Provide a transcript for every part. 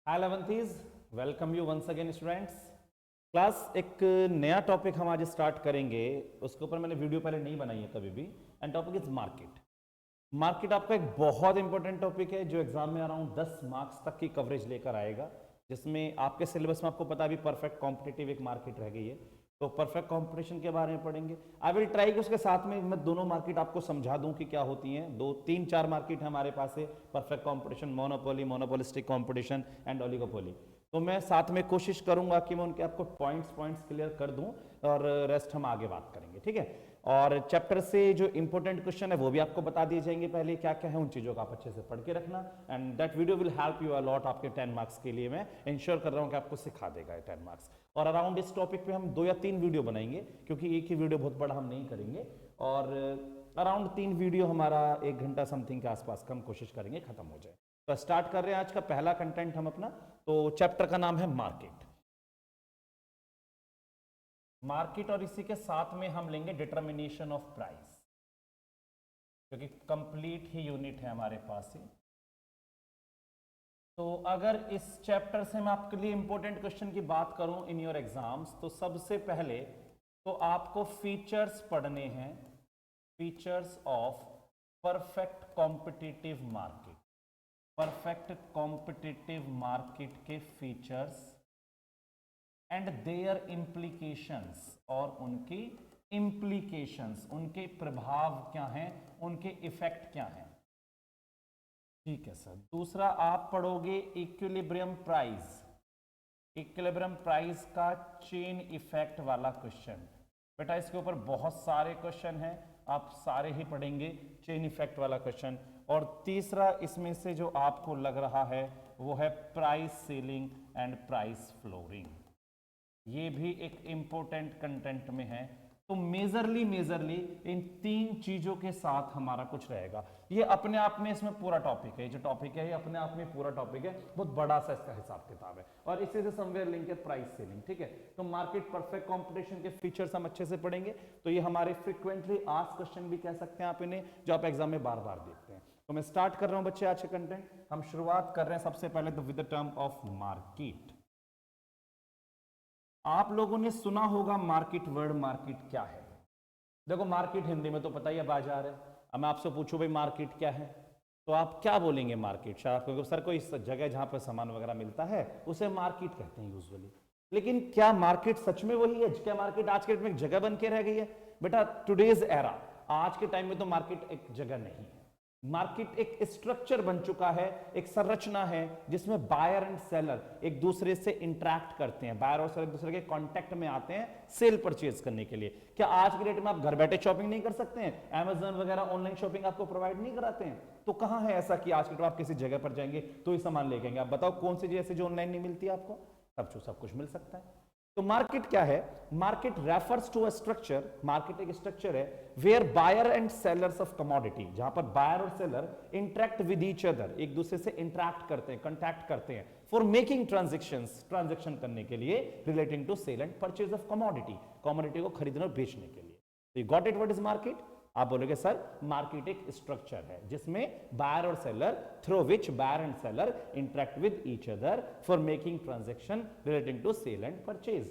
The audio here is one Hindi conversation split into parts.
Hi elevenths, welcome you once again students. Class एक नया टॉपिक हम आज स्टार्ट करेंगे। उसके ऊपर मैंने वीडियो पहले नहीं बनाई है कभी भी। And topic is market. Market आपका एक बहुत इंपॉर्टेंट टॉपिक है जो एग्जाम में अराउंड 10 मार्क्स तक की कवरेज लेकर आएगा, जिसमें आपके सिलेबस में आपको पता भी परफेक्ट कॉम्पिटिटिव एक मार्केट रह गई है, तो परफेक्ट कंपटीशन के बारे में पढ़ेंगे। आई विल ट्राई कि उसके साथ में मैं दोनों मार्केट आपको समझा दूं कि क्या होती हैं। 2 3 4 मार्केट है हमारे पास है, perfect competition, monopoly, monopolistic competition and oligopoly. तो मैं साथ में कोशिश करूंगा कि मैं उनके आपको पॉइंट्स क्लियर कर दूं और रेस्ट हम आगे बात करेंगे, ठीक है। और चैप्टर से जो इंपॉर्टेंट क्वेश्चन है वो भी आपको बता दिए जाएंगे पहले क्या क्या है, उन चीजों का आप अच्छे से पढ़ के रखना। And that video will help you a lot आपके 10 मार्क्स के लिए। मैं इंश्योर कर रहा हूं कि आपको सिखा देगा 10 मार्क्स। और अराउंड इस टॉपिक पे हम 2 या 3 वीडियो बनाएंगे, क्योंकि एक ही वीडियो बहुत बड़ा हम नहीं करेंगे। और अराउंड 3 वीडियो हमारा 1 घंटा समथिंग के आसपास का हम कोशिश करेंगे खत्म हो जाए। तो स्टार्ट कर रहे हैं आज का पहला कंटेंट हम अपना। तो चैप्टर का नाम है मार्केट। मार्केट और इसी के साथ में हम लेंगे डिटर्मिनेशन ऑफ प्राइस, क्योंकि कंप्लीट ही यूनिट है हमारे पास ही। तो अगर इस चैप्टर से मैं आपके लिए इंपॉर्टेंट क्वेश्चन की बात करूं इन योर एग्जाम्स, तो सबसे पहले तो आपको फीचर्स पढ़ने हैं, features of perfect competitive market. Perfect competitive market के फीचर्स एंड देयर इम्प्लीकेशंस, और उनकी इम्प्लीकेशंस, उनके प्रभाव क्या हैं, उनके इफेक्ट क्या हैं। ठीक है सर। दूसरा आप पढ़ोगे इक्विलिब्रियम प्राइस। इक्विलिब्रियम प्राइस का चेन इफेक्ट वाला क्वेश्चन। बेटा इसके ऊपर बहुत सारे क्वेश्चन हैं, आप सारे ही पढ़ेंगे, चेन इफेक्ट वाला क्वेश्चन। और तीसरा इसमें से जो आपको लग रहा है वो है price ceiling and price flooring. ये भी एक इंपॉर्टेंट कंटेंट में है। तो मेजरली इन 3 चीजों के साथ हमारा कुछ रहेगा। ये अपने आप में इसमें पूरा टॉपिक है, जो टॉपिक है ये अपने आप में पूरा टॉपिक है, बहुत बड़ा सा इसका हिसाब किताब है। और इसी से समवेयर लिंक है प्राइस सेलिंग, ठीक है। तो मार्केट परफेक्ट कंपटीशन के फीचर्स हम अच्छे से पढ़ेंगे। तो ये हमारे फ्रीक्वेंटली आस्क्ड क्वेश्चन भी कह सकते हैं आप इन्हें, जो आप एग्जाम में बार बार देखते हैं। तो मैं स्टार्ट कर रहा हूं बच्चे आज के कंटेंट। हम शुरुआत कर रहे हैं सबसे पहले तो with the term of market. आप लोगों ने सुना होगा मार्केट वर्ड, मार्केट क्या है। देखो मार्केट हिंदी में तो पता ही है बाजार है। अब मैं आपसे पूछूं भाई मार्केट क्या है, तो आप क्या बोलेंगे मार्केट। शायद आपको सर कोई जगह जहां पर सामान वगैरह मिलता है उसे मार्केट कहते हैं यूजुअली। लेकिन क्या मार्केट सच में वही है? क्या मार्केट आज के डेट में एक जगह बन के रह गई है? बेटा टुडेज एरा, आज के टाइम में तो मार्केट एक जगह नहीं है। मार्केट एक स्ट्रक्चर बन चुका है, एक संरचना है जिसमें बायर एंड सेलर एक दूसरे से इंटरेक्ट करते हैं। बायर और सेलर एक दूसरे के कांटेक्ट में आते हैं सेल परचेज करने के लिए। क्या आज के डेट में आप घर बैठे शॉपिंग नहीं कर सकते हैं? Amazon वगैरह ऑनलाइन शॉपिंग आपको प्रोवाइड नहीं कराते हैं? तो कहां है ऐसा कि आज के डेट में आप किसी जगह पर जाएंगे तो ही सामान लेके आएंगे? आप बताओ कौन सी चीज ऐसी जो ऑनलाइन नहीं मिलती आपको? सब कुछ मिल सकता है। तो मार्केट क्या है? Market refers to a structure, market एक स्ट्रक्चर है where buyer and sellers of commodity, जहां पर बायर और seller interact with each other, एक दूसरे से इंटरेक्ट करते हैं, कांटेक्ट करते हैं फॉर मेकिंग ट्रांजैक्शंस, ट्रांजैक्शन करने के लिए, relating to sale and purchase of commodity, commodity को खरीदने और बेचने के लिए। तो you got it, what is market? आप बोलोगे सर मार्केट एक स्ट्रक्चर है जिसमें बायर और seller, through which buyer and seller interact with each other for making transaction relating to sale and purchase.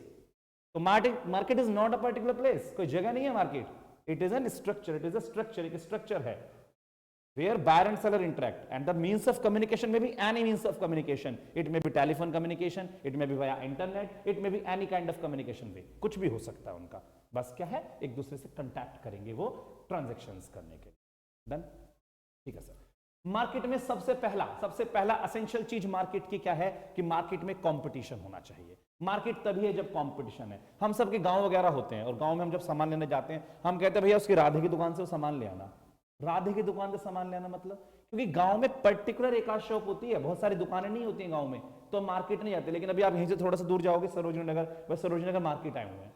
तो market is not a particular place, कोई जगह नहीं है market. It is an structure, it is a structure, एक स्ट्रक्चर है where buyer and seller interact, and the means of communication may be any means of communication. It may be telephone communication, it may be via internet, it may be any kind of communication way, कुछ भी हो सकता है उनका। बस क्या है, एक दूसरे से कंटैक्ट करेंगे वो ट्रांजैक्शंस करने के लिए। डन, ठीक है सर। मार्केट में सबसे पहला असेंशियल चीज मार्केट की क्या है कि मार्केट में कंपटीशन होना चाहिए। मार्केट तभी है जब कंपटीशन है। हम सबके गांव वगैरह होते हैं और गांव में हम जब सामान लेने जाते हैं हम कहते हैं भैया उसकी राधे की दुकान से वो सामान ले आना। राधे की दुकान से सामान लेना मतलब, क्योंकि गांव में पर्टिकुलर एक आध शॉप होती है, बहुत सारी दुकानें नहीं होती हैं गांव में, तो मार्केट नहीं जाते। लेकिन अभी आप यहीं से थोड़ा सा दूर जाओगे सरोजनी नगर, बस सरोजनी नगर मार्केट आए हुए हैं,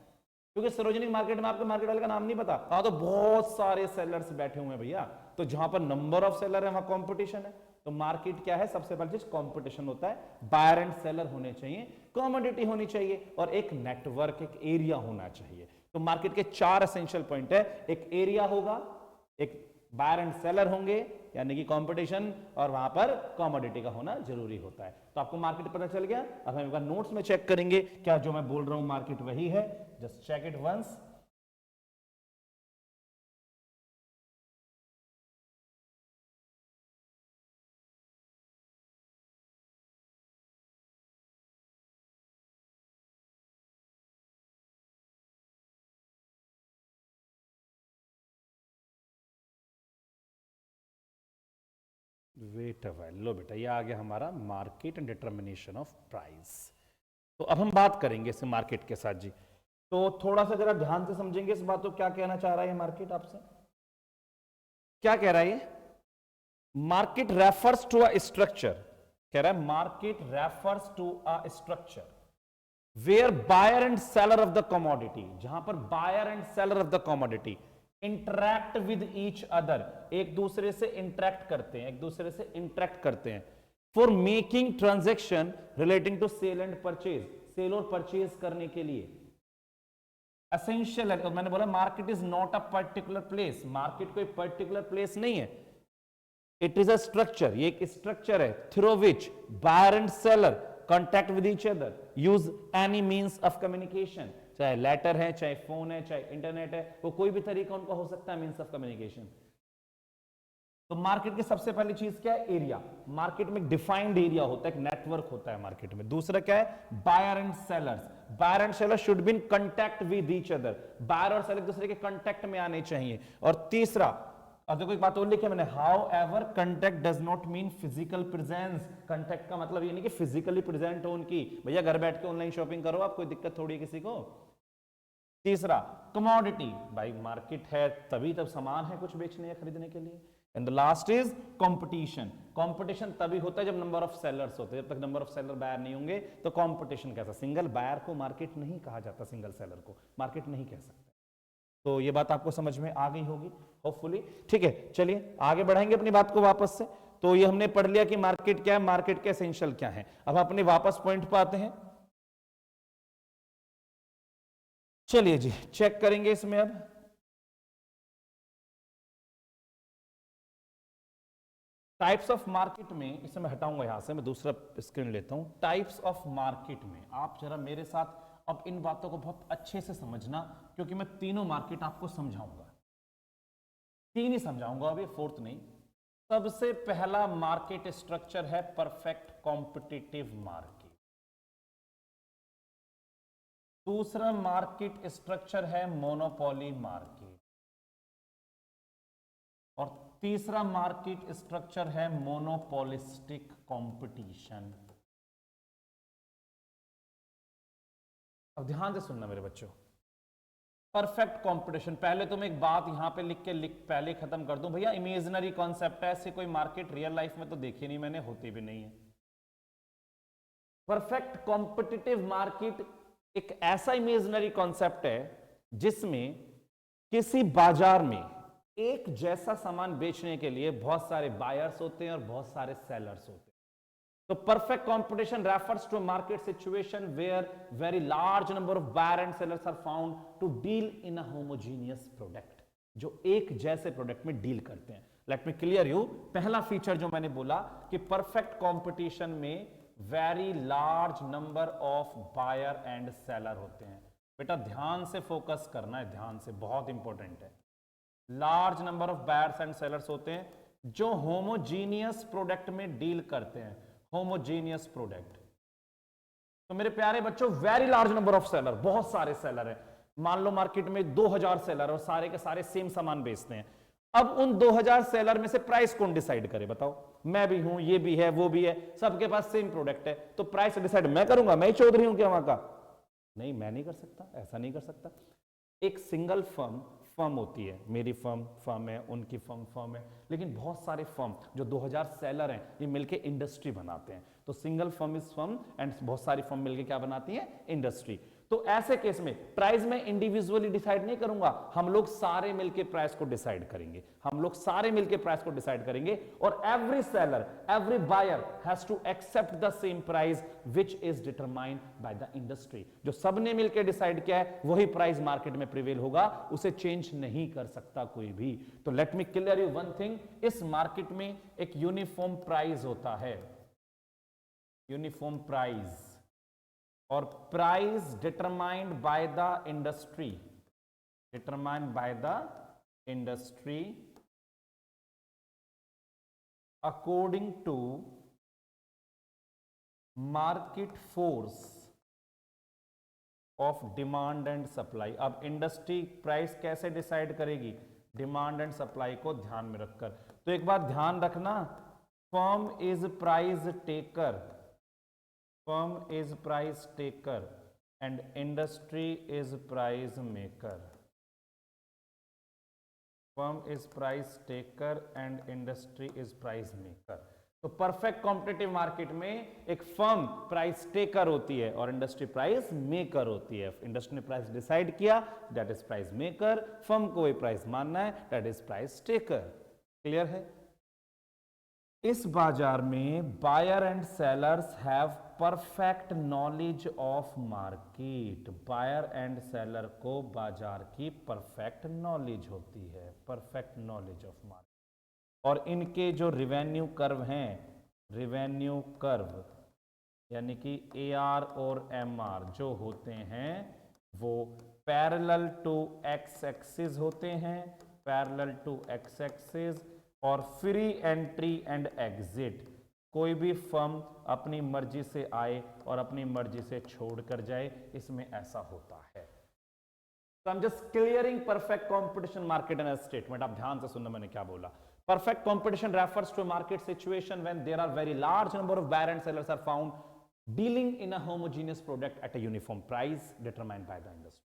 क्योंकि सरोजनी मार्केट में आपको मार्केट वाले का नाम नहीं पता, वहां तो बहुत सारे सेलर्स बैठे हुए हैं भैया। तो जहां पर नंबर ऑफ सेलर है वहां कॉम्पिटिशन है। तो मार्केट क्या है? सबसे पहली चीज कॉम्पिटिशन होता है, बायर एंड सेलर होने चाहिए, कमोडिटी होनी चाहिए और एक नेटवर्क, एक एरिया होना चाहिए। तो मार्केट के 4 एसेंशियल पॉइंट है। एक एरिया होगा, एक बायर एंड सेलर होंगे, यानी कि कंपटीशन और वहां पर कमोडिटी का होना जरूरी होता है। तो आपको मार्केट पता चल गया। अब हम एक बार नोट्स में चेक करेंगे क्या जो मैं बोल रहा हूं मार्केट वही है। Just check it once. Wait a while, लो बेटा ये आ गया हमारा market and determination of price. तो अब हम बात करेंगे इस मार्केट के साथ जी। तो थोड़ा सा जरा ध्यान से समझेंगे इस बात को, क्या कहना चाह रहा है मार्केट आपसे, क्या कह रहा है ये? Market refers to a structure, कह रहा है market refers to a structure where buyer and seller of the commodity, जहां पर buyer and seller of the commodity interact with each other, एक दूसरे से इंटरैक्ट करते हैं, एक दूसरे से इंटरैक्ट करते हैं for making transaction relating to sale and purchase, sale और परचेज करने के लिए। एसेंशियल है, मैंने बोला market is not a particular place, market कोई पर्टिकुलर प्लेस नहीं है, इट इज अ स्ट्रक्चर, ये एक स्ट्रक्चर है through which buyer and seller contact with each other, use any means of communication, चाहे लेटर है, चाहे फोन है, चाहे इंटरनेट है, वो कोई भी तरीका उनका हो सकता है मींस ऑफ कम्युनिकेशन। तो मार्केट की सबसे पहली चीज क्या है? एरिया। मार्केट में एक डिफाइंड एरिया होता है, एक नेटवर्क होता है मार्केट में। दूसरा क्या है? Buyer and sellers, buyer and seller should be in contact with each other, buyer और सेलर एक दूसरे के कांटेक्ट में आने चाहिए। और तीसरा, अब देखो एक बात और लिखी है मैंने, however contact does not mean physical presence, contact का मतलब ये नहीं कि फिजिकली प्रेजेंट हो उनकी, भैया घर बैठ के ऑनलाइन शॉपिंग करो आप, कोई दिक्कत थोड़ी है किसी को। तीसरा कमोडिटी, भाई मार्केट है तभी तब सामान है कुछ बेचने या खरीदने के लिए। And the last is competition, competition तभी होता है जब नंबर ऑफ सेलर्स होते हैं, जब तक नंबर ऑफ सेलर बायर नहीं होंगे तो कंपटीशन कैसा? सिंगल बायर को मार्केट नहीं कहा जाता, सिंगल सेलर को मार्केट नहीं कह सकते। तो ये बात आपको समझ में आ गई होगी होपफुली, ठीक है। चलिए आगे बढ़ाएंगे अपनी बात को वापस से। तो ये हमने पढ़ लिया कि मार्केट क्या है, मार्केट के एसेंशियल क्या है। अब अपने वापस पॉइंट पर आते हैं। चलिए जी चेक करेंगे इसमें। अब टाइप्स ऑफ मार्केट में, इसे मैं हटाऊंगा यहां से, मैं दूसरा स्क्रीन लेता हूं। टाइप्स ऑफ मार्केट में आप जरा मेरे साथ अब इन बातों को बहुत अच्छे से समझना, क्योंकि मैं तीनों मार्केट आपको समझाऊंगा, तीन ही समझाऊंगा अभी, फोर्थ नहीं। सबसे पहला मार्केट स्ट्रक्चर है परफेक्ट कॉम्पिटिटिव मार्केट। दूसरा मार्केट स्ट्रक्चर है मोनोपोली मार्केट। और तीसरा मार्केट स्ट्रक्चर है मोनोपोलिस्टिक कंपटीशन। अब ध्यान से सुनना मेरे बच्चों, परफेक्ट कंपटीशन, पहले तो मैं एक बात यहां पे लिख के पहले खत्म कर दूं, भैया इमेजिनरी कॉन्सेप्ट है, ऐसे कोई मार्केट रियल लाइफ में तो देखी नहीं मैंने, होती भी नहीं है। परफेक्ट कॉम्पिटिटिव मार्केट एक ऐसा इमेजिनरी कॉन्सेप्ट है जिसमें किसी बाजार में एक जैसा सामान बेचने के लिए बहुत सारे बायर्स होते हैं और बहुत सारे सेलर्स होते हैं। तो perfect competition refers to a market situation where very large number of buyer and sellers are found to deal in a homogeneous product, जो एक जैसे प्रोडक्ट में डील करते हैं। लेट मी क्लियर यू, पहला फीचर जो मैंने बोला कि परफेक्ट कंपटीशन में very large number of buyer and seller होते हैं। बेटा ध्यान से फोकस करना है, ध्यान से, बहुत इंपॉर्टेंट है। Large number of buyers and sellers होते हैं जो होमोजीनियस प्रोडक्ट में डील करते हैं, होमोजेनियस प्रोडक्ट। तो मेरे प्यारे बच्चों, very large number of seller, बहुत सारे सेलर हैं। मान लो मार्केट में 2000 सेलर और सारे के सारे सेम सामान बेचते हैं। अब उन 2000 सेलर में से प्राइस कौन डिसाइड करे? बताओ, मैं भी हूं, ये भी है, वो भी है, सबके पास सेम प्रोडक्ट है, तो प्राइस डिसाइड मैं करूंगा? मैं ही चौधरी हूं क्या वहां का? नहीं, मैं नहीं कर सकता, ऐसा नहीं कर सकता। एक सिंगल फर्म होती है, मेरी फर्म है, उनकी फर्म है, लेकिन बहुत सारे फर्म जो 2000 सेलर हैं ये मिलके इंडस्ट्री बनाते हैं। तो single firm is firm and बहुत सारी फर्म मिलके क्या बनाती हैं? इंडस्ट्री। तो ऐसे केस में प्राइस मैं इंडिविजुअली डिसाइड नहीं करूंगा, हम लोग सारे मिलकर प्राइस को डिसाइड करेंगे, हम लोग सारे मिलकर प्राइस को डिसाइड करेंगे, और every seller, every buyer has to accept the same price which is determined by the industry. जो सबने मिलकर डिसाइड किया है वही प्राइस मार्केट में प्रिवेल होगा, उसे चेंज नहीं कर सकता कोई भी। तो let me clear you one thing, इस मार्केट में एक यूनिफॉर्म प्राइस होता है, यूनिफॉर्म प्राइस, और price determined by the industry, determined by the industry according to market force of demand and supply. अब इंडस्ट्री प्राइस कैसे डिसाइड करेगी? डिमांड एंड सप्लाई को ध्यान में रखकर। तो एक बात ध्यान रखना, firm is price taker, firm is price taker and industry is price maker, firm is price taker and industry is price maker। तो परफेक्ट कॉम्पिटिटिव मार्केट में एक फर्म प्राइस टेकर होती है और इंडस्ट्री प्राइस मेकर होती है। इंडस्ट्री ने प्राइस डिसाइड किया, that is price maker, firm को वही प्राइस मानना है, that is price taker. Clear है? इस बाजार में buyer and sellers have perfect knowledge of market, buyer and seller को बाजार की परफेक्ट नॉलेज होती है, परफेक्ट नॉलेज ऑफ मार्केट। और इनके जो रिवेन्यू कर्व हैं, रिवेन्यू कर्व यानी कि AR और MR जो होते हैं वो पैरेलल टू एक्स एक्सिस होते हैं, पैरेलल टू एक्स एक्सिस, और फ्री एंट्री एंड एग्जिट। कोई भी फर्म अपनी मर्जी से आए और अपनी मर्जी से छोड़कर जाए, इसमें ऐसा होता है। तो I am just clearing perfect competition market and statement. आप ध्यान से सुनना मैंने क्या बोला। Perfect competition refers to market situation when there are very large number of buyer and sellers are found dealing in a homogeneous product at a uniform price determined by the industry.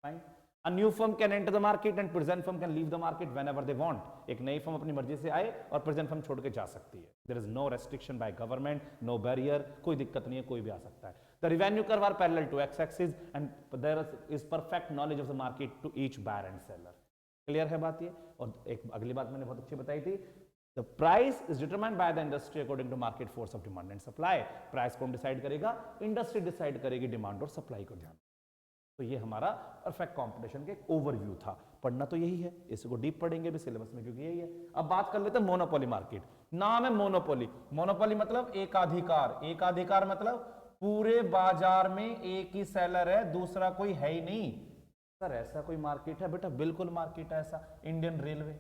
Fine. A new firm can enter the market and present firm can leave the market whenever they want। एक नई फर्म अपनी मर्जी से आए और प्रेजेंट फर्म छोड़ के जा सकती है। There is no restriction by government, no barrier, कोई दिक्कत नहीं है, कोई भी आ सकता है। The revenue curve are parallel to x-axis and there is perfect knowledge of the market to each buyer and seller। Clear है बात ये? और एक अगली बात मैंने बहुत अच्छी बताई थी, The price is determined by the industry according to market force of demand and supply। Price कौन डिसाइड करेगा? इंडस्ट्री डिसाइड करेगी डिमांड और सप्लाई को ध्यान। तो ये हमारा परफेक्ट कंपटीशन के ओवरव्यू था। पढ़ना तो यही है, इसको डीप पढ़ेंगे भी सिलेबस में क्योंकि यही है। अब बात कर लेते हैं मोनोपोली मार्केट। नाम है मोनोपोली। मोनोपोली मतलब एकाधिकार, एकाधिकार मतलब पूरे बाजार में एक ही सेलर है, दूसरा कोई है ही नहीं। सर ऐसा कोई मार्केट है? बेटा बिल्कुल मार्केट है ऐसा। इंडियन रेलवे,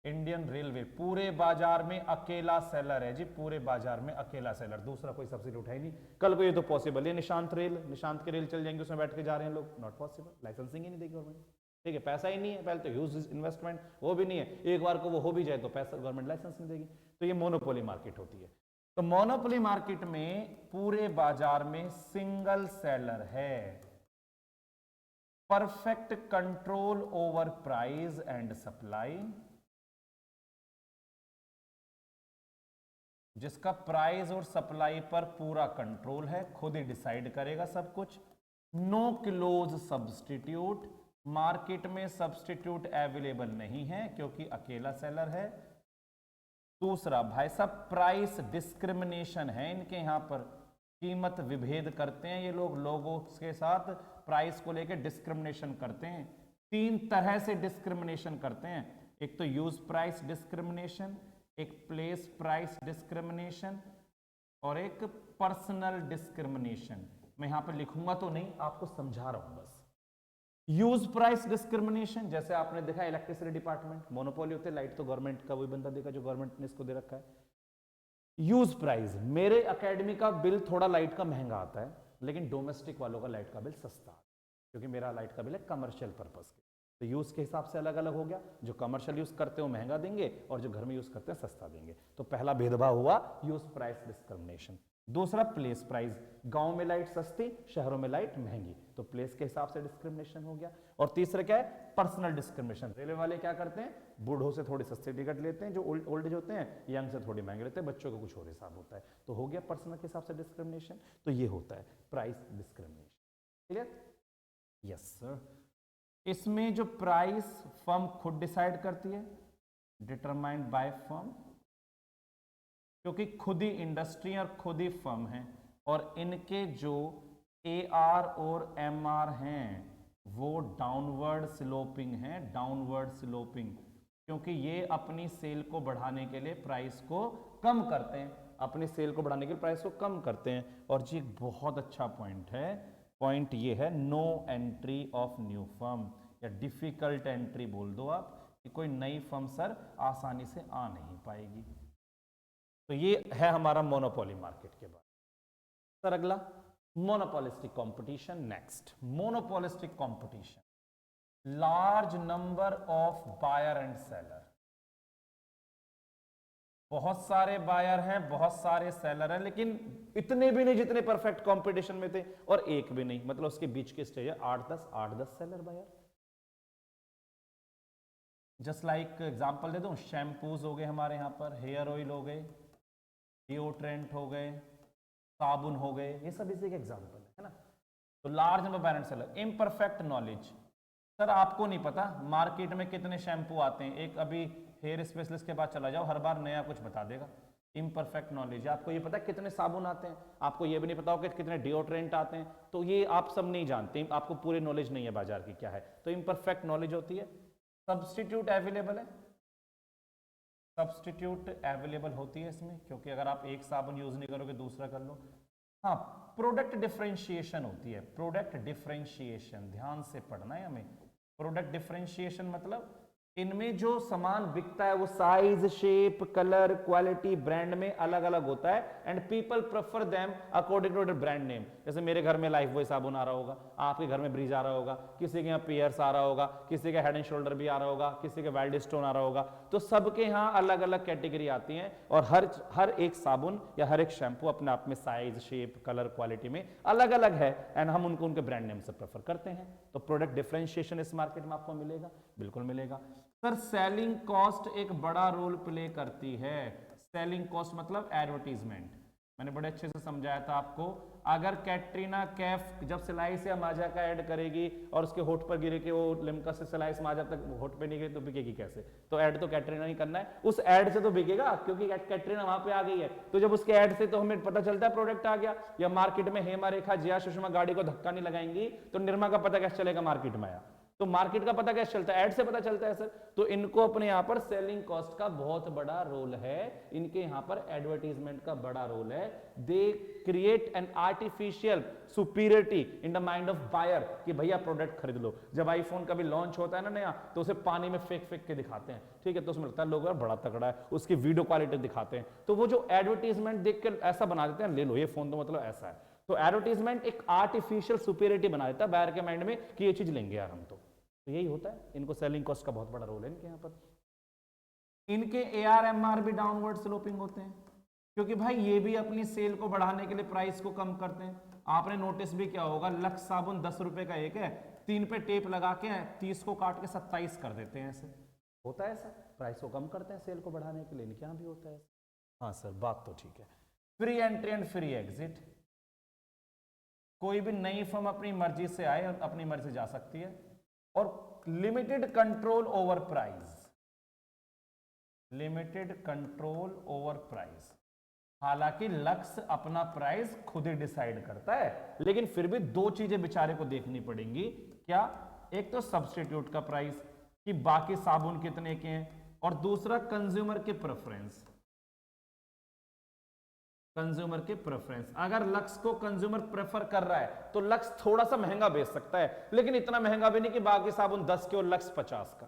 इंडियन रेलवे पूरे बाजार में अकेला सेलर है जी, पूरे बाजार में अकेला सेलर, दूसरा कोई सब्सिट्यूट है नहीं। कल को ये तो पॉसिबल है, निशांत रेल, निशांत के रेल चल जाएंगे, उसमें बैठ के जा रहे हैं लोग, नॉट पॉसिबल, लाइसेंसिंग ही नहीं देगी गवर्नमेंट। ठीक है, पैसा ही नहीं है, पहले तो ह्यूज इन्वेस्टमेंट, वो भी नहीं है, एक बार को वो हो भी जाए तो पैसा गवर्नमेंट लाइसेंस नहीं देगी। तो ये मोनोपोली मार्केट होती है। तो मोनोपोली मार्केट में पूरे बाजार में सिंगल सेलर है, perfect control over price and supply, जिसका प्राइस और सप्लाई पर पूरा कंट्रोल है, खुद ही डिसाइड करेगा सब कुछ। नो क्लोज सब्सटीट्यूट, मार्केट में सब्सटीट्यूट अवेलेबल नहीं है क्योंकि अकेला सेलर है। दूसरा भाई साहब प्राइस डिस्क्रिमिनेशन है इनके यहां पर, कीमत विभेद करते हैं ये लोग, लोगों के साथ प्राइस को लेकर डिस्क्रिमिनेशन करते हैं। तीन तरह से डिस्क्रिमिनेशन करते हैं, एक तो यूज प्राइस डिस्क्रिमिनेशन, एक प्लेस प्राइस डिस्क्रिमिनेशन और एक पर्सनल डिस्क्रिमिनेशन। मैं यहां पर लिखूंगा तो नहीं, आपको समझा रहा हूं बस। यूज प्राइस डिस्क्रिमिनेशन, जैसे आपने देखा इलेक्ट्रिसिटी डिपार्टमेंट, मोनोपोली होते, लाइट तो गवर्नमेंट का वही बंदा देगा जो गवर्नमेंट ने इसको दे रखा है। यूज प्राइस, मेरे एकेडमी का बिल थोड़ा लाइट का महंगा आता है लेकिन डोमेस्टिक वालों का लाइट का बिल सस्ता है क्योंकि मेरा लाइट का बिल है कमर्शियल पर्पस के। तो यूज के हिसाब से अलग अलग हो गया, जो कमर्शियल यूज करते हैं वो महंगा देंगे और जो घर में यूज करते हैं सस्ता देंगे। तो पहला भेदभाव हुआ यूज प्राइस डिस्क्रिमिनेशन। दूसरा प्लेस प्राइस, गांव में लाइट सस्ती, शहरों में लाइट महंगी, तो प्लेस के हिसाब से डिस्क्रिमिनेशन हो गया। और तीसरा क्या है? Personal discrimination. रेलवे वाले क्या करते हैं, बूढ़ों से थोड़ी सस्ती टिकट लेते हैं, जो ओल्ड एज होते हैं, यंग से थोड़ी महंगे लेते हैं, बच्चों का कुछ और हिसाब होता है। तो हो गया पर्सनल के हिसाब से डिस्क्रिमिनेशन। तो ये होता है price discrimination. Clear? Yes sir. इसमें जो प्राइस फर्म खुद डिसाइड करती है, डिटरमाइंड बाय फर्म, क्योंकि खुद ही इंडस्ट्री और खुद ही फर्म है, और इनके जो AR और MR हैं वो डाउनवर्ड स्लोपिंग है, डाउनवर्ड स्लोपिंग, क्योंकि ये अपनी सेल को बढ़ाने के लिए प्राइस को कम करते हैं, अपनी सेल को बढ़ाने के लिए प्राइस को कम करते हैं। और जी एक बहुत अच्छा पॉइंट है, पॉइंट ये है no entry of new firm, या डिफिकल्ट एंट्री बोल दो आप, कि कोई नई फर्म सर आसानी से आ नहीं पाएगी। तो ये है हमारा मोनोपोली मार्केट के बाद। सर अगला monopolistic competition. Next monopolistic competition, large number of buyer and seller. बहुत सारे बायर हैं, बहुत सारे सेलर हैं, लेकिन इतने भी नहीं जितने परफेक्ट कंपटीशन में थे, और एक भी नहीं, मतलब उसके बीच के स्टेज है 8-10 seller buyer. Just like example दे दूं, शैम्पूज हो गए हमारे यहां पर, हेयर ऑयल हो गए, डिओड्रेंट हो गए, साबुन हो गए, ये सब इसी के एग्जांपल है ना। तो large number buyer and seller. Imperfect knowledge, sir आपको नहीं पता मार्केट में कितने शैम्पू आते हैं, एक अभी हेयर स्पेशलिस्ट के पास चला जाओ, हर बार नया कुछ बता देगा। इम्परफेक्ट नॉलेज, आपको ये पता है कितने साबुन आते हैं, आपको ये भी नहीं पता होगा कि कितने डिओड्रेंट आते हैं, तो ये आप सब नहीं जानते, आपको पूरी नॉलेज नहीं है बाजार की क्या है, तो इम्परफेक्ट नॉलेज होती है। सब्सटीट्यूट अवेलेबल है, सब्सटीट्यूट अवेलेबल होती है इसमें, क्योंकि अगर आप एक साबुन यूज नहीं करोगे दूसरा कर लो। हाँ, प्रोडक्ट डिफरेंशिएशन होती है, प्रोडक्ट डिफरेंशिएशन, ध्यान से पढ़ना है हमें। प्रोडक्ट डिफरेंशिएशन मतलब इनमें जो सामान बिकता है वो size, shape, colour, quality, brand में अलग अलग होता है, and people prefer them according to the brand name. जैसे मेरे घर में लाइफ बॉय साबुन आ रहा होगा, आपके घर में ब्रीज आ रहा होगा, किसी के यहाँ पियर्स आ रहा होगा, किसी के हेड एंड शोल्डर भी आ रहा होगा, किसी के वाइल्ड स्टोन आ रहा होगा, तो सबके यहाँ अलग अलग कैटेगरी आती हैं, और हर एक साबुन या हर एक शैम्पू अपने आप में साइज, शेप, कलर, क्वालिटी में अलग अलग है, एंड हम उनको उनके ब्रांड नेम से प्रेफर करते हैं। तो प्रोडक्ट डिफरेंशिएशन इस मार्केट में आपको मिलेगा, बिल्कुल मिलेगा। सर सेलिंग कॉस्ट एक बड़ा रोल प्ले करती है। सेलिंग कॉस्ट मतलब एडवर्टीजमेंट, मैंने बड़े अच्छे से समझाया था आपको। अगर कैटरीना कैफ जब सिलाई से माजा का ऐड करेगी और उसके होठ पर गिरे कि वो लिम्का से सिलाई से माजा तक होठ पे नहीं गई, तो बिकेगी कैसे? तो ऐड तो कैटरीना ही करना है, उस ऐड से तो बिकेगा, क्योंकि कैटरीना वहां पे आ गई है। तो जब उसके ऐड से तो हमें पता चलता है प्रोडक्ट आ गया। या मार्केट में हेमा रेखा, जया सुषमा गाड़ी को धक्का नहीं लगाएंगी तो निरमा का पता कैसे चलेगा मार्केट में आया? तो मार्केट का पता कैसे चलता है? ऐड से पता चलता है सर। तो इनको अपने यहाँ पर सेलिंग कॉस्ट का बहुत बड़ा रोल है, इनके यहाँ पर एडवर्टीजमेंट का बड़ा रोल है। They create an artificial superiority in the mind of buyer कि भैया प्रोडक्ट खरीद लो। जब आईफोन का भी लॉन्च होता है ना नया, तो उसे पानी में फेंक फेंक के दिखाते हैं, ठीक है, तो उसमें लगता है लोग बड़ा तगड़ा है, उसकी वीडियो क्वालिटी दिखाते हैं, तो वो जो एडवर्टीजमेंट देख कर ऐसा बना देते हैं, ले लो ये फोन तो मतलब ऐसा है। तो एडवर्टीजमेंट एक आर्टिफिशियल सुपीरियरिटी बना देता है बायर के माइंड में कि ये चीज लेंगे यार हम। तो यही होता है, इनको सेलिंग कॉस्ट का बहुत बड़ा रोल है इनके यहाँ पर। इनके AR/MR भी डाउनवर्ड स्लोपिंग होते हैं, क्योंकि भाई ये भी अपनी सेल को बढ़ाने के लिए प्राइस को कम करते हैं। आपने नोटिस भी क्या होगा, लक्स साबुन 10 रुपए का एक है, 3 पे टेप लगा के 30 को काट के 27 कर देते हैं, ऐसे होता है। ऐसा प्राइस को कम करते हैं सेल को बढ़ाने के लिए, इनके यहाँ भी होता है। हाँ सर, बात तो ठीक है। Free entry and free exit, कोई भी नई फर्म अपनी मर्जी से आए और अपनी मर्जी से जा सकती है। और limited control over price, limited control over price. हालांकि लक्ष्य अपना प्राइस खुद ही डिसाइड करता है, लेकिन फिर भी दो चीजें बेचारे को देखनी पड़ेंगी। क्या? एक तो सब्स्टिट्यूट का प्राइस कि बाकी साबुन कितने के हैं, और दूसरा कंज्यूमर के प्रेफरेंस, कंज्यूमर के प्रेफरेंस। अगर लक्स को कंज्यूमर प्रेफर कर रहा है तो लक्स थोड़ा सा महंगा बेच सकता है, लेकिन इतना महंगा भी नहीं कि बाकी साबुन 10 के और लक्स 50 का।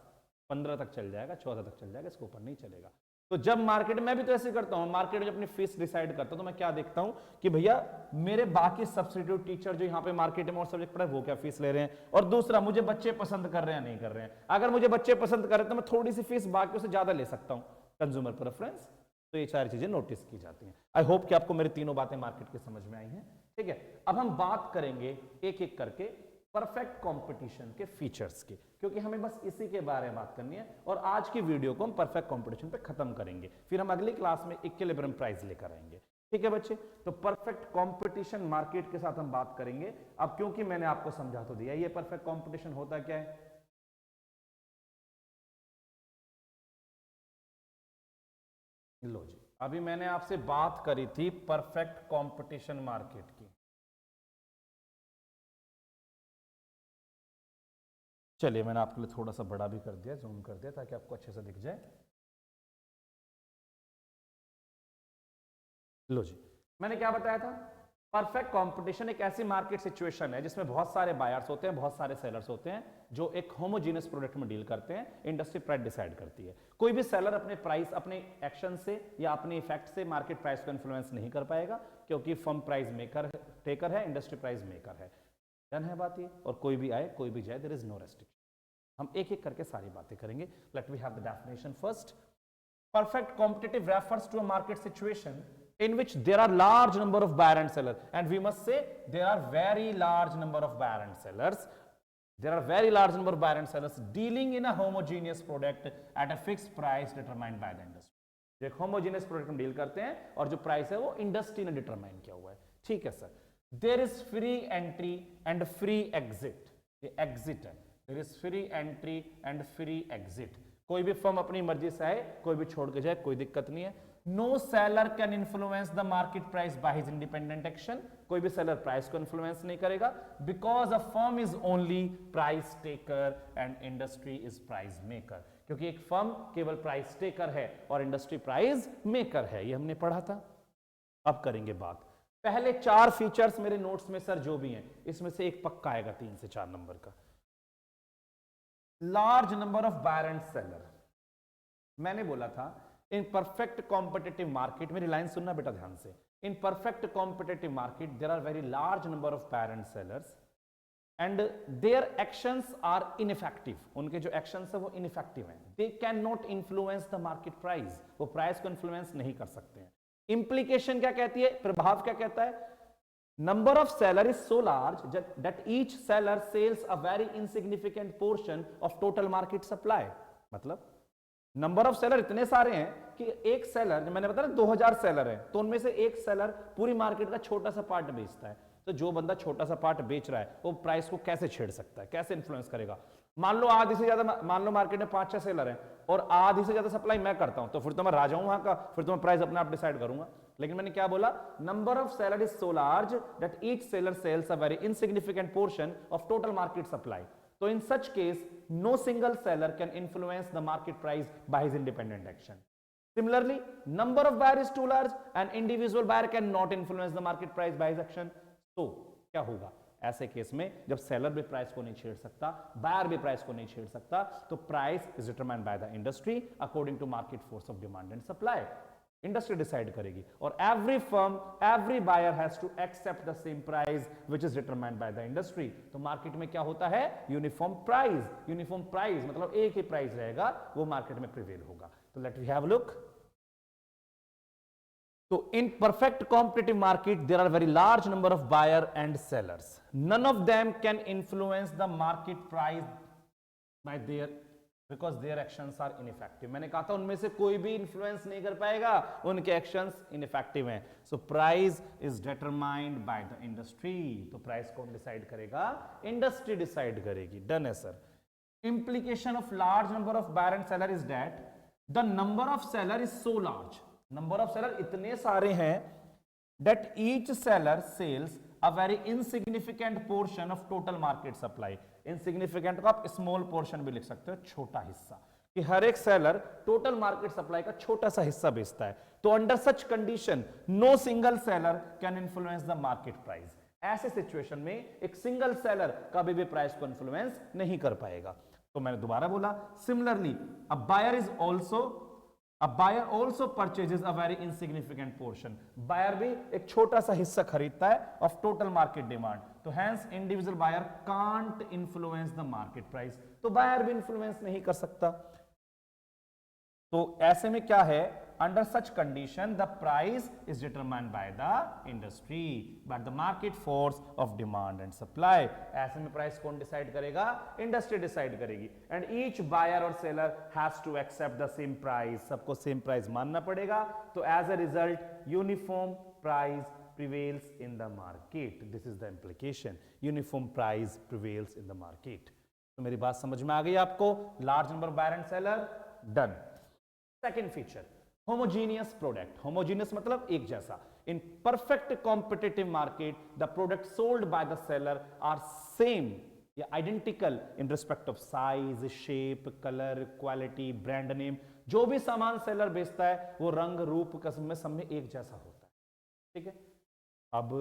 15 तक चल जाएगा, 14 तक चल जाएगा, इसके ऊपर नहीं चलेगा। तो जब मार्केट में भी तो ऐसे करता हूं, मार्केट में जब अपनी फीस डिसाइड करता हूं तो मैं क्या देखता हूं कि भैया मेरे बाकी सब्स्टिट्यूट टीचर जो यहाँ पे मार्केट में और सब्जेक्ट पढ़ा है वो क्या फीस ले रहे हैं, और दूसरा मुझे बच्चे पसंद कर रहे हैं नहीं कर रहे हैं। अगर मुझे बच्चे पसंद कर रहे हैं तो मैं थोड़ी सी फीस बाकी से ज्यादा ले सकता हूं, कंज्यूमर प्रेफरेंस। तो ये सारी चीजें नोटिस की जाती हैं। आई होप कि आपको मेरी तीनों बातें मार्केट की समझ में आई हैं, ठीक है। अब हम बात करेंगे एक एक करके परफेक्ट कंपटीशन के फीचर्स की, क्योंकि हमें बस इसी के बारे में बात करनी है, और आज की वीडियो को हम परफेक्ट कंपटीशन पे खत्म करेंगे। फिर हम अगली क्लास में इक्विलिब्रियम प्राइस लेकर आएंगे, ठीक है बच्चे, तो परफेक्ट कंपटीशन मार्केट के साथ हम बात करेंगे। अब क्योंकि मैंने आपको समझा तो दिया ये परफेक्ट कंपटीशन होता क्या है। लो जी, अभी मैंने आपसे बात करी थी परफेक्ट कंपटीशन मार्केट की। चलिए मैंने आपके लिए थोड़ा सा बड़ा भी कर दिया, जूम कर दिया ताकि आपको अच्छे से दिख जाए। लो जी, मैंने क्या बताया था, परफेक्ट कंपटीशन एक ऐसी मार्केट सिचुएशन है जिसमें बहुत सारे बायर्स होते हैं, बहुत सारे सेलर्स होते हैं, जो एक होमोजीनियस प्रोडक्ट में डील करते हैं। इंडस्ट्री प्राइस डिसाइड करती है। कोई भी सेलर अपने प्राइस, अपने एक्शन से या अपने इफेक्ट से मार्केट प्राइस को इन्फ्लुएंस नहीं कर पाएगा, क्योंकि फर्म प्राइस मेकर टेकर है, इंडस्ट्री प्राइस मेकर है। डन है बात ये, और कोई भी आए कोई भी जाए, देयर इज नो रेस्ट्रिक्शन। हम एक एक करके सारी बातें करेंगे। Let we have the definition first. Perfect competitive refers to a market situation in which there are large number of buyer and seller, and we must say there are very large number of buyer and sellers. There are very large number of buyer and sellers dealing in a homogeneous product at a fixed price determined by the industry. जो एक homogeneous product में डील करते हैं और जो प्राइस है वो इंडस्ट्री ने डिटरमाइन किया हुआ है। ठीक है sir. There is free entry and free exit. ये exit है। There is free entry and free exit. कोई भी फर्म अपनी मर्जी से आए, कोई भी छोड़ के जाए, कोई दिक्कत नहीं है। No seller can influence the market price by his independent action. कोई भी सेलर प्राइस को इन्फ्लुएंस नहीं करेगा, because a firm is only price taker and industry is price maker. क्योंकि एक फर्म केवल प्राइस टेकर है और इंडस्ट्री प्राइस मेकर है, ये हमने पढ़ा था। अब करेंगे बात, पहले 4 फीचर्स मेरे नोट्स में सर जो भी हैं, इसमें से एक पक्का आएगा 3 से 4 नंबर का। Large number of buyer and seller. मैंने बोला था इन परफेक्ट कॉम्पिटेटिव मार्केट, मेरी लाइन सुनना बेटा ध्यान से। In perfect competitive market there are very large number of buyer and sellers and their actions are ineffective. उनके जो एक्शंस है वो इनइफेक्टिव हैं। They can not influence the market price. वो प्राइस को इन्फ्लुएंस नहीं कर सकते हैं। इंप्लीकेशन क्या कहती है, प्रभाव क्या कहता है, number of seller is so large that each seller sells a very insignificant portion of total market supply। मतलब नंबर ऑफ सेलर इतने सारे हैं कि एक सेलर, मैंने बताया 2000 सेलर हैं, तो उनमें से एक सेलर पूरी मार्केट का छोटा सा पार्ट बेचता है। तो जो बंदा छोटा सा पार्ट बेच रहा है वो प्राइस को कैसे छेड़ सकता है, कैसे इन्फ्लुएंस करेगा। मान लो आधी से ज्यादा, मान लो मार्केट में 5-6 सेलर हैं और आधी से ज्यादा सप्लाई मैं करता हूं, तो फिर तो मैं राजा हूं वहां का, फिर तो मैं प्राइस अपने आप डिसाइड करूंगा। लेकिन मैंने क्या बोला, number of seller is so large that each seller sells a very insignificant portion of total market supply. तो in such case no single seller can influence the market price by his independent action. Similarly, number of buyer is too large and individual buyer cannot influence the market price by his action. तो क्या होगा ऐसे केस में, जब सेलर भी प्राइस को नहीं छेड़ सकता, बायर भी प्राइस को नहीं छेड़ सकता, तो price is determined by the industry according to market force of demand and supply. Industry decide करेगी और every firm, every buyer has to accept the same price which is determined by the industry. तो मार्केट में क्या होता है, यूनिफॉर्म प्राइस। यूनिफॉर्म प्राइस मतलब एक ही प्राइस रहेगा, वो मार्केट में प्रिवेल होगा। तो let we have a look. So in perfect competitive market there are very large number of buyer and sellers. None of them can influence the market price by their, because their actions are ineffective. मैंने कहा था उनमें से कोई भी influence नहीं कर पाएगा, उनके actions ineffective हैं। So price is determined by the industry. तो price कौन decide करेगा, industry decide करेगी। Done है sir. Implication of large number of buyer and seller is that the number of seller is so large, number of seller इतने सारे हैं that each seller sells a very insignificant portion of total market supply। insignificant को आप स्मॉल पोर्शन भी लिख सकते हो, छोटा हिस्सा, कि हर एक सेलर टोटल मार्केट सप्लाई का छोटा सा हिस्सा बेचता है। तो under such condition no single seller can influence the market price. ऐसे सिचुएशन में एक सिंगल सेलर कभी भी प्राइस को इन्फ्लुएंस नहीं कर पाएगा। तो मैंने दोबारा बोला, similarly A buyer also purchases a very insignificant portion। Buyer भी एक छोटा सा हिस्सा खरीदता है of total market demand। तो hence individual buyer can't influence the market price। तो बायर भी influence नहीं कर सकता। तो ऐसे में क्या है, under such condition the price is determined by the industry but the market force of demand and supply। ऐसे में प्राइस कौन डिसाइड करेगा, इंडस्ट्री डिसाइड करेगी। एंड ईच बायर और seller has to accept the same price. सबको सेम प्राइस मानना पड़ेगा। तो as a result uniform price prevails in the market. This is the implication. Uniform price prevails in the market. तो मेरी बात समझ में आ गई आपको? Large number of buyer and seller, done. Second feature, homogeneous product. Homogeneous मतलब एक जैसा. In perfect competitive market, the products sold by the seller are same या identical in respect of size, shape, color, quality, brand name. जो भी सामान सेलर बेचता है वो रंग रूप कसम में सब में एक जैसा होता है. ठीक है. अब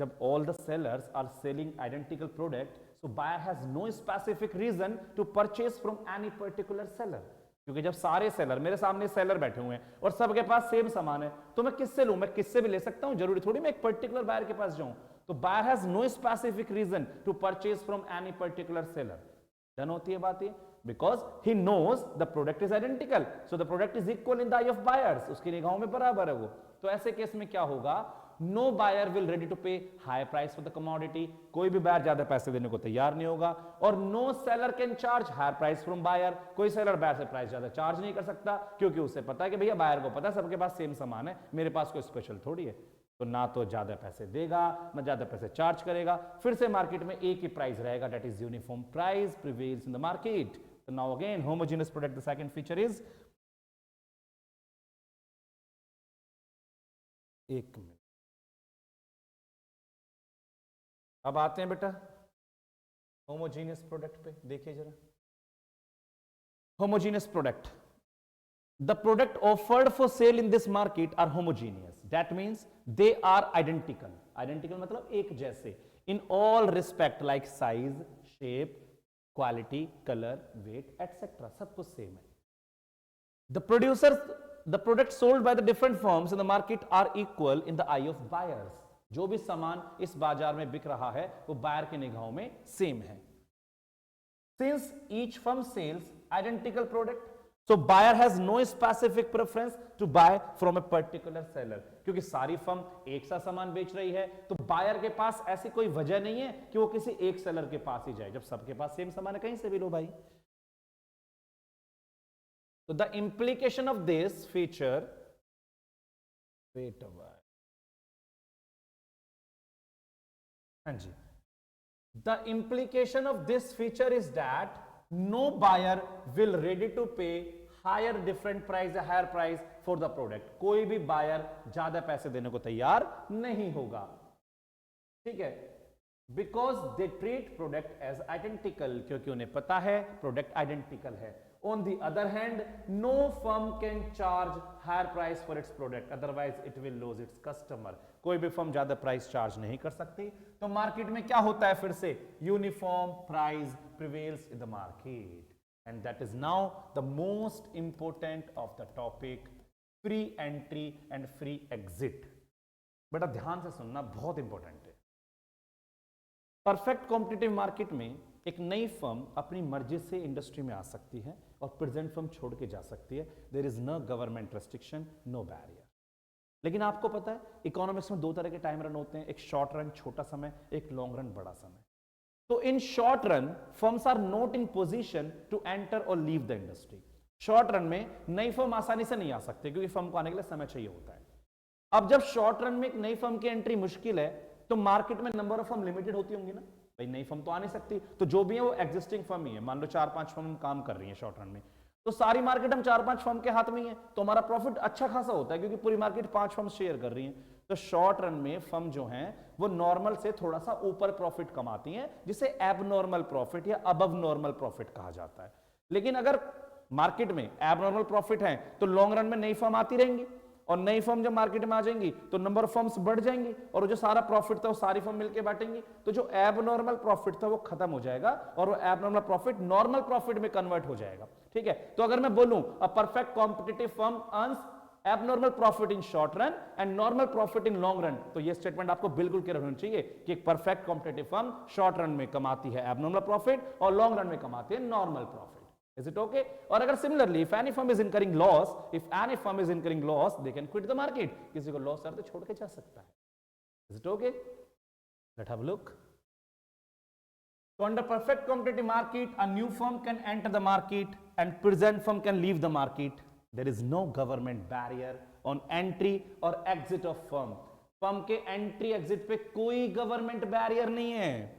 जब all the sellers are selling identical product, so buyer has no specific reason to purchase from any particular seller. क्योंकि जब सारे सेलर मेरे सामने सेलर बैठे हुए हैं और सबके पास सेम सामान है तो मैं किससे लूं? मैं किससे भी ले सकता हूं, जरूरी थोड़ी मैं एक पर्टिकुलर बायर के पास जाऊं. तो buyer has no specific reason to purchase from any particular seller. Done होती है बात ये, because he knows the product is identical, so the product is equal in the eye of buyers. उसकी निगाहों में बराबर है वो. तो ऐसे केस में क्या होगा? No buyer will ready to pay high price for the commodity. कोई भी बायर ज्यादा पैसे देने को तैयार नहीं होगा. और no seller can charge higher price from buyer. कोई सेलर बायर से प्राइस ज्यादा चार्ज नहीं कर सकता क्योंकि उसे पता है कि भैया बायर को पता है सबके पास सेम सामान है, मेरे पास कोई स्पेशल थोड़ी है. तो ना तो ज्यादा पैसे देगा ना ज्यादा पैसे चार्ज करेगा. फिर से मार्केट में एक ही प्राइस रहेगा, that is uniform price prevails in the market. तो now again homogeneous product, the second feature is, एक मिनट, अब आते हैं बेटा होमोजेनियस प्रोडक्ट पे. देखिए जरा homogeneous product. The product offered for sale in this market are homogeneous. That means they are identical. Identical मतलब एक जैसे. In all respect like size, shape, quality, color, weight, etc. सब कुछ same है. The products sold by the different firms in the market are equal in the eye of buyers. जो भी सामान इस बाजार में बिक रहा है वो बायर की निगाहों में सेम है. Since each firm sells identical product, so buyer has no specific preference to buy from a particular seller. क्योंकि सारी फर्म एक सा सामान बेच रही है तो बायर के पास ऐसी कोई वजह नहीं है कि वो किसी एक सेलर के पास ही जाए. जब सबके पास सेम सामान है कहीं से भी लो भाई. तो the implication of this feature, wait a while, हाँ जी, the implication of this feature is that no buyer will ready to pay higher different price, a higher price for the product. कोई भी बायर ज्यादा पैसे देने को तैयार नहीं होगा. ठीक है, because they treat product as identical, क्योंकि उन्हें पता है प्रोडक्ट आइडेंटिकल है. On the other hand, no firm can charge higher price for its product, otherwise it will lose its customer. कोई भी फर्म ज्यादा प्राइस चार्ज नहीं कर सकती. तो मार्केट में क्या होता है? फिर से uniform price prevails in the market, and that is now the most important of the topic, free entry and free exit. बेटा ध्यान से सुनना, बहुत इंपॉर्टेंट है. परफेक्ट कॉम्पिटिटिव मार्केट में एक नई फर्म अपनी मर्जी से इंडस्ट्री में आ सकती है और प्रेजेंट फर्म छोड़ के जा सकती है. There is no government restriction, no barrier. लेकिन आपको पता है इकोनॉमिक्स में दो तरह के टाइम रन होते हैं, एक शॉर्ट रन छोटा समय, एक लॉन्ग रन बड़ा समय. तो in short run firms are not in position to enter और leave the industry. Short run में नई फर्म आसानी से नहीं आ सकती क्योंकि फर्म को आने के लिए समय चाहिए होता है. अब जब शॉर्ट रन में एक नई फर्म की एंट्री मुश्किल है तो मार्केट में नंबर ऑफ फर्म लिमिटेड होती होंगी ना भाई, नई फर्म तो आ नहीं सकती. तो जो भी है वो एग्जिस्टिंग फर्म ही है. मान लो 4-5 फर्म काम कर रही है शॉर्ट रन में, तो सारी मार्केट हम 4-5 फर्म के हाथ में ही है, तो हमारा प्रॉफिट अच्छा खासा होता है क्योंकि पूरी मार्केट 5 फर्म शेयर कर रही है. तो शॉर्ट रन में फर्म जो हैं वो नॉर्मल से थोड़ा सा ऊपर प्रॉफिट कमाती हैं, जिसे एबनॉर्मल प्रॉफिट या अबव नॉर्मल प्रॉफिट कहा जाता है. लेकिन अगर मार्केट में एबनॉर्मल प्रॉफिट है तो लॉन्ग रन में नई फर्म आती रहेंगी और नई फर्म जब मार्केट में आ जाएंगी तो नंबर ऑफ फर्म्स बढ़ जाएंगी और जो सारा प्रॉफिट था वो सारी फर्म मिलकर बांटेंगी. तो जो एबनॉर्मल प्रॉफिट था वो खत्म हो जाएगा और वो एबनॉर्मल प्रॉफिट नॉर्मल प्रॉफिट में कन्वर्ट हो जाएगा. ठीक है, तो अगर मैं बोलूं अ perfect competitive firm earns abnormal profit in short run and normal profit in long run, तो ये स्टेटमेंट आपको बिल्कुल क्लियर होना चाहिए कि एक perfect competitive firm short run में कमाती है एबनॉर्मल प्रॉफिट और लॉन्ग रन में कमाती है normal profit. Is it okay? और अगर similarly if any firm is incurring loss, they can quit the market. किसी को लॉस तो छोड़ के जा सकता है. Is it okay? Let's have a look. So under perfect competitive market, a new firm can enter the market and present firm can leave the market. There is no government barrier on entry or exit of firm. Firm के एंट्री एग्जिट पे कोई गवर्नमेंट बैरियर नहीं है।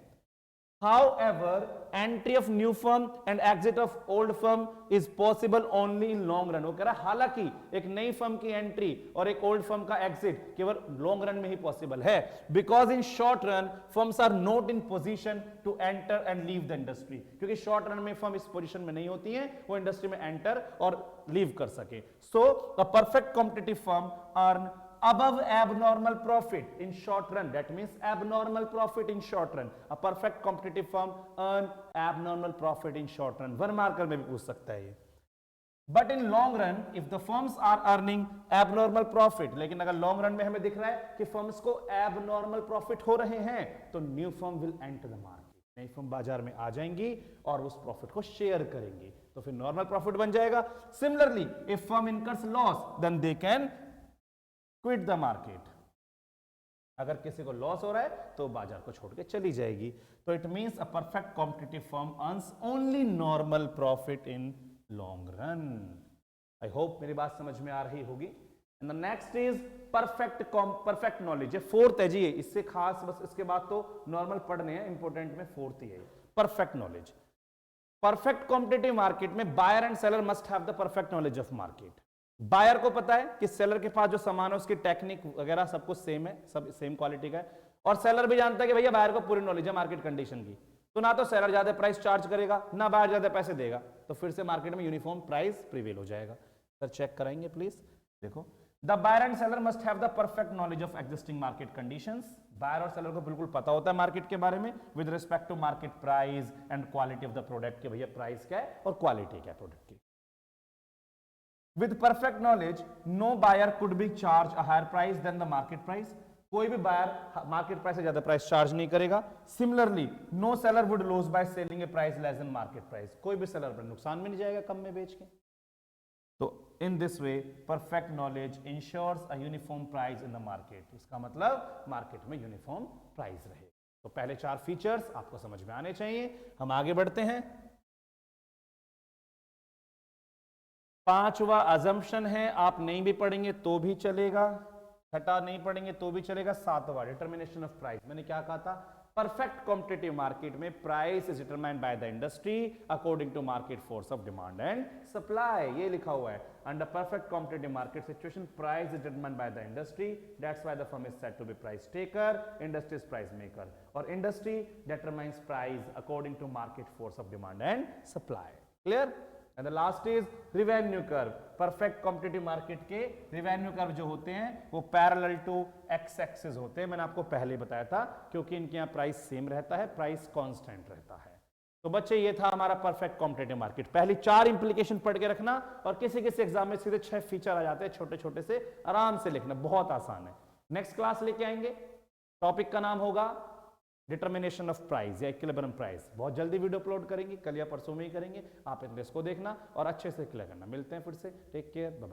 However, entry of new firm and exit of old firm is possible only in long run। वो कह रहा है हालांकि एक नई फर्म की एंट्री और एक ओल्ड फर्म का एग्जिट केवल लॉन्ग रन में ही पॉसिबल है, because in short run firms are not in position to enter and leave the industry. क्योंकि शॉर्ट रन में फर्म इस पोजीशन में नहीं होती है वो इंडस्ट्री में एंटर और लीव कर सके। So a perfect competitive firm earn above abnormal profit in short run, that means abnormal profit in short run। a perfect competitive firm earn abnormal profit in short run। One marker में भी पूछ सकता है ये। But in long run if the firms are earning abnormal profit, लेकिन अगर लॉन्ग रन में हमें दिख रहा है कि फर्म्स को एबनॉर्मल प्रॉफिट हो रहे हैं तो new firm will enter the market. नई फर्म बाजार में आ जाएंगी और उस प्रॉफिट को शेयर करेंगी तो फिर नॉर्मल प्रॉफिट बन जाएगा। Similarly if firm incurs loss then they can quit the market. अगर किसी को लॉस हो रहा है तो बाजार को छोड़ के चली जाएगी। तो it means a perfect competitive firm earns only normal profit in long run. I hope मेरी बात समझ में आ रही होगी। And the next is perfect knowledge. ये फोर्थ है जी, इससे खास बस इसके बाद तो नॉर्मल पढ़ने हैं, इंपॉर्टेंट में फोर्थ ही है perfect knowledge. Perfect competitive market में buyer and seller must have the perfect knowledge of market. Buyer को पता है कि सेलर के पास जो सामान है उसकी टेक्निक वगैरह सब कुछ सेम है, सब सेम क्वालिटी का है, और सेलर भी जानता है कि भैया बायर को पूरी नॉलेज है मार्केट कंडीशन की। तो ना तो सेलर ज्यादा प्राइस चार्ज करेगा ना बायर ज्यादा पैसे देगा, तो फिर से मार्केट में यूनिफॉर्म प्राइस प्रिवेल हो जाएगा। सर चेक कराएंगे प्लीज। देखो, the buyer and seller must have the perfect knowledge of existing market conditions. Buyer और सेलर को बिल्कुल पता होता है मार्केट के बारे में with respect to market price and quality of the product, के भैया प्राइस क्या है और क्वालिटी क्या है प्रोडक्ट की। With perfect knowledge, no buyer could be charged a higher price than the market price। कोई भी बायर मार्केट प्राइस से ज्यादा प्राइस चार्ज नहीं करेगा। Similarly no seller would lose by selling a price less than market price. कोई भी सेलर पर नुकसान में नहीं जाएगा कम में बेच के। तो in this way perfect knowledge ensures a uniform price in the market. इसका मतलब मार्केट में यूनिफॉर्म प्राइस रहे। तो पहले चार फीचर्स आपको समझ में आने चाहिए। हम आगे बढ़ते हैं। पांचवा अजम्पशन है, आप नहीं भी पढ़ेंगे तो भी चलेगा, छठा नहीं पढ़ेंगे तो भी चलेगा। सातवां डिटर्मिनेशन ऑफ प्राइस। मैंने क्या कहा था, परफेक्ट कॉम्पिटिटिव मार्केट में price is determined by the industry according to market force of demand and supply. ये लिखा हुआ है, under perfect competitive market situation price is determined by the industry, that's why the firm is said to be price taker, industry is price maker, और industry determines price according to market force of demand and supply. Clear? And the last is revenue curve। Perfect competitive market के revenue curve जो होते हैं वो पैरेलल टू एक्स एक्सिस होते हैं। मैंने आपको पहले बताया था, क्योंकि इनके यहाँ प्राइस सेम रहता है, प्राइस कांस्टेंट रहता है। तो बच्चे ये था हमारा परफेक्ट कॉम्पिटिटिव मार्केट। पहली चार इंप्लीकेशन पढ़ के रखना, और किसी किसी एग्जाम में सीधे 6 फीचर आ जाते हैं छोटे छोटे से, आराम से लिखना, बहुत आसान है। नेक्स्ट क्लास लेके आएंगे, टॉपिक का नाम होगा डिटर्मिनेशन ऑफ प्राइस या इक्विलिब्रियम प्राइस। बहुत जल्दी वीडियो अपलोड करेंगे, कल या परसों में ही करेंगे। आप इसको देखना और अच्छे से क्लियर करना। मिलते हैं फिर से, टेक केयर।